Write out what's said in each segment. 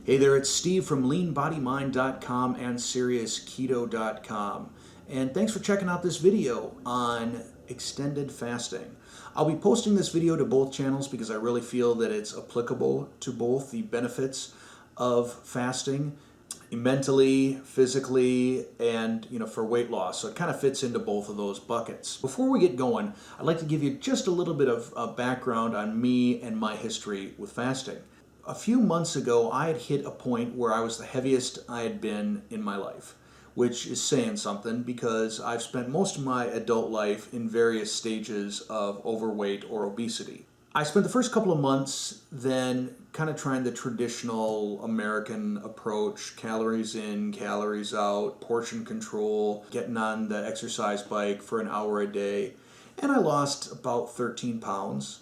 Hey there, it's Steve from leanbodymind.com and seriousketo.com. And thanks for checking out this video on extended fasting. I'll be posting this video to both channels because I really feel that it's applicable to both the benefits of fasting mentally, physically, and for weight loss. So it kind of fits into both of those buckets. Before we get going, I'd like to give you just a little bit of background on me and my history with fasting. A few months ago, I had hit a point where I was the heaviest I had been in my life, which is saying something because I've spent most of my adult life in various stages of overweight or obesity. I spent the first couple of months then kind of trying the traditional American approach, calories in, calories out, portion control, getting on the exercise bike for an hour a day, and I lost about 13 pounds,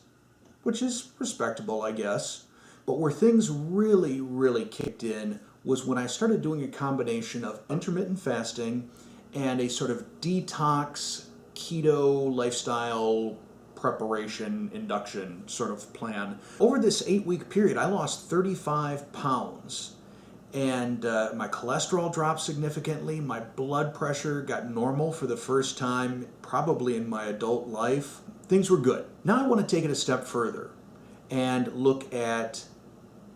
which is respectable, I guess. But where things really kicked in was when I started doing a combination of intermittent fasting and a sort of detox, keto lifestyle preparation, induction sort of plan. Over this 8-week period, I lost 35 pounds. And my cholesterol dropped significantly. My blood pressure got normal for the first time, probably in my adult life. Things were good. Now I want to take it a step further and look at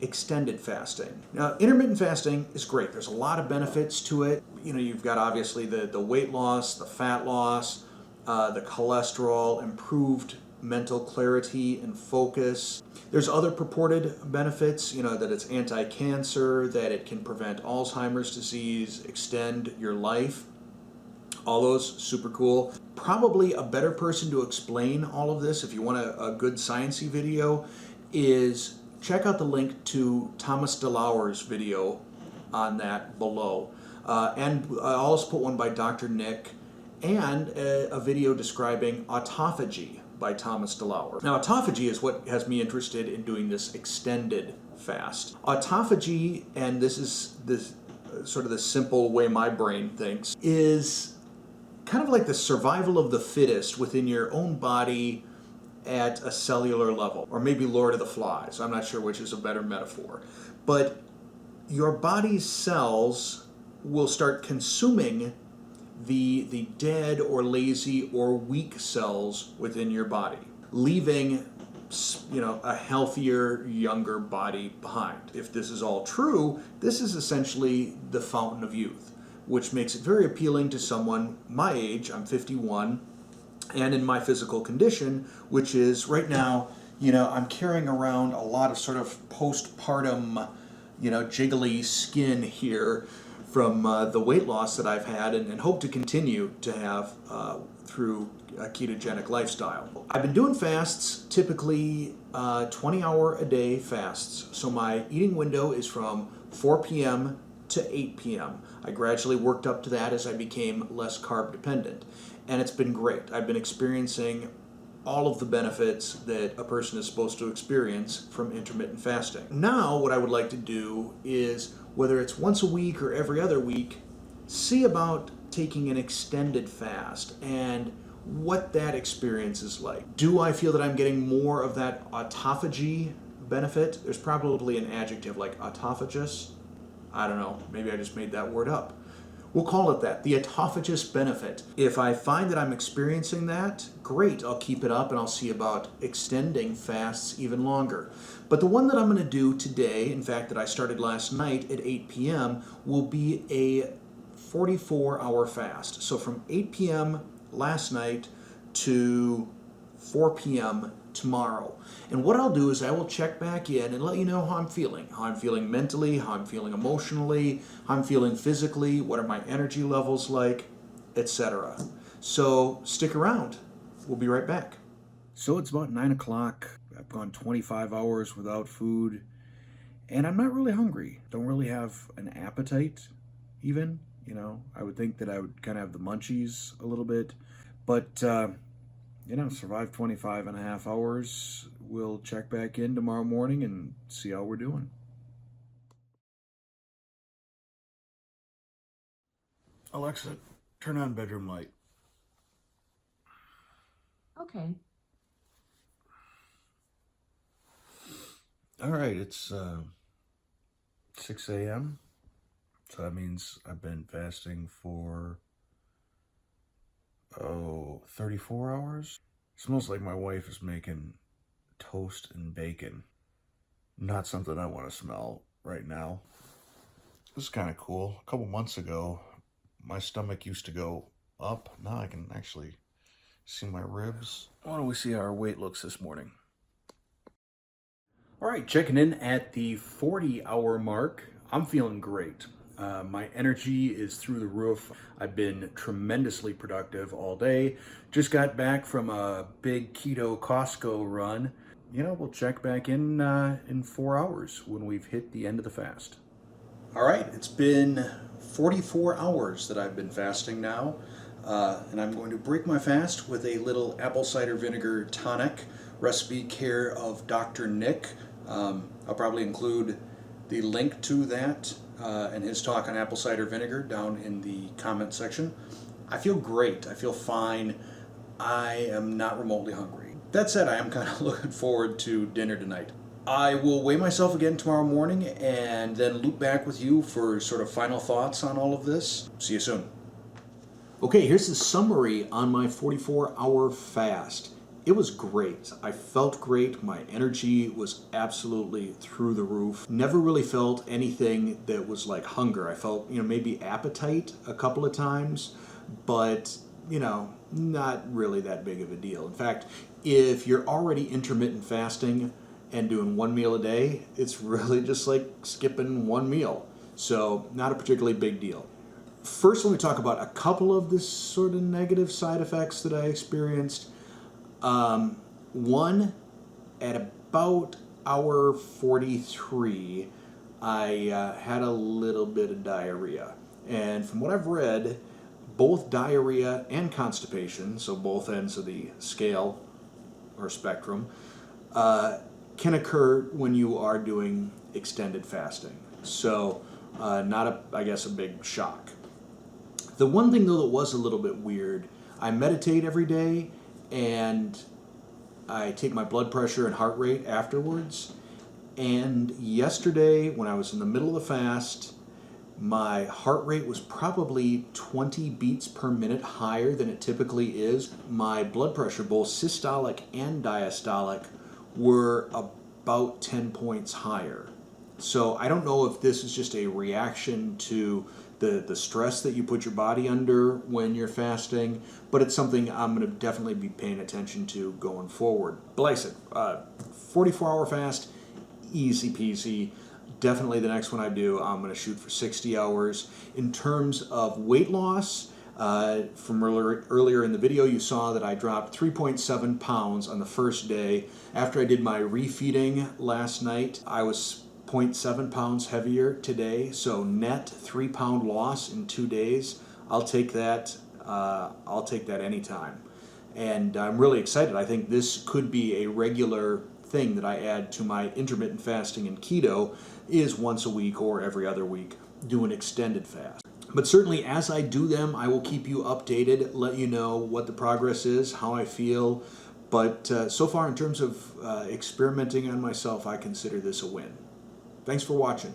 extended fasting. Now, intermittent fasting is great. There's a lot of benefits to it. You've got obviously the weight loss, the fat loss, the cholesterol, improved mental clarity and focus. There's other purported benefits, that it's anti-cancer, that it can prevent Alzheimer's disease, extend your life. All those super cool. Probably a better person to explain all of this, if you want a good sciencey video, is check out the link to Thomas Delauer's video on that below. And I'll also put one by Dr. Nick and a video describing Autophagy by Thomas Delauer. Now, autophagy is what has me interested in doing this extended fast. Autophagy, and this is sort of the simple way my brain thinks, is kind of like the survival of the fittest within your own body at a cellular level, or maybe Lord of the Flies. I'm not sure which is a better metaphor. But your body's cells will start consuming the dead or lazy or weak cells within your body, leaving a healthier, younger body behind. If this is all true, this is essentially the fountain of youth, which makes it very appealing to someone my age. I'm 51, and in my physical condition, which is right now, I'm carrying around a lot of sort of postpartum, jiggly skin here from the weight loss that I've had and hope to continue to have through a ketogenic lifestyle. I've been doing fasts, typically 20-hour-a-day fasts. So my eating window is from 4 p.m. to 8 p.m. I gradually worked up to that as I became less carb dependent. And it's been great. I've been experiencing all of the benefits that a person is supposed to experience from intermittent fasting. Now, what I would like to do is, whether it's once a week or every other week, see about taking an extended fast and what that experience is like. Do I feel that I'm getting more of that autophagy benefit? There's probably an adjective like autophagus. I don't know, maybe I just made that word up. We'll call it that, the autophagus benefit. If I find that I'm experiencing that, great, I'll keep it up and I'll see about extending fasts even longer. But the one that I'm going to do today, in fact, that I started last night at 8 p.m., will be a 44-hour fast. So from 8 p.m. last night to 4 p.m. tomorrow. And what I'll do is I will check back in and let you know how I'm feeling mentally, how I'm feeling emotionally, how I'm feeling physically, what are my energy levels like, etc. So stick around. We'll be right back. So it's about 9 o'clock. I've gone 25 hours without food, and I'm not really hungry. Don't really have an appetite even. I would think that I would kind of have the munchies a little bit, but survive 25 and a half hours. We'll check back in tomorrow morning and see how we're doing. Alexa, turn on bedroom light. Okay. All right, it's 6 a.m. So that means I've been fasting for, 34 hours. It smells like my wife is making toast and bacon. Not something I want to smell right now. This is kind of cool. A couple months ago, my stomach used to go up. Now I can actually see my ribs. Why don't we see how our weight looks this morning? All right, checking in at the 40-hour mark. I'm feeling great. My energy is through the roof. I've been tremendously productive all day. Just got back from a big keto Costco run. You know, we'll check back in 4 hours when we've hit the end of the fast. All right, it's been 44 hours that I've been fasting now, and I'm going to break my fast with a little apple cider vinegar tonic, recipe care of Dr. Nick. I'll probably include the link to that and his talk on apple cider vinegar down in the comment section. I feel great. I feel fine. I am not remotely hungry. That said, I am kind of looking forward to dinner tonight. I will weigh myself again tomorrow morning and then loop back with you for sort of final thoughts on all of this. See you soon. Okay, here's the summary on my 44-hour fast. It was great. I felt great. My energy was absolutely through the roof. Never really felt anything that was like hunger. I felt, maybe appetite a couple of times, but, not really that big of a deal. In fact, if you're already intermittent fasting and doing one meal a day, it's really just like skipping one meal. So not a particularly big deal. First, let me talk about a couple of the sort of negative side effects that I experienced. One, at about hour 43, I had a little bit of diarrhea. And from what I've read, both diarrhea and constipation, so both ends of the scale or spectrum, can occur when you are doing extended fasting. So not, I guess, a big shock. The one thing, though, that was a little bit weird, I meditate every day, and I take my blood pressure and heart rate afterwards. And yesterday, when I was in the middle of the fast, my heart rate was probably 20 beats per minute higher than it typically is. My blood pressure, both systolic and diastolic, were about 10 points higher. So I don't know if this is just a reaction to the stress that you put your body under when you're fasting, but it's something I'm going to definitely be paying attention to going forward. But like I said, 44-hour fast, easy peasy. Definitely the next one I do, I'm going to shoot for 60 hours. In terms of weight loss, from earlier in the video, you saw that I dropped 3.7 pounds on the first day. After I did my refeeding last night, I was 0.7 pounds heavier today, so net 3-pound loss in 2 days. I'll take that. I'll take that anytime, and I'm really excited. I think this could be a regular thing that I add to my intermittent fasting and keto, is once a week or every other week do an extended fast. But certainly as I do them, I will keep you updated, let you know what the progress is, how I feel. But so far, in terms of experimenting on myself, I consider this a win. Thanks for watching.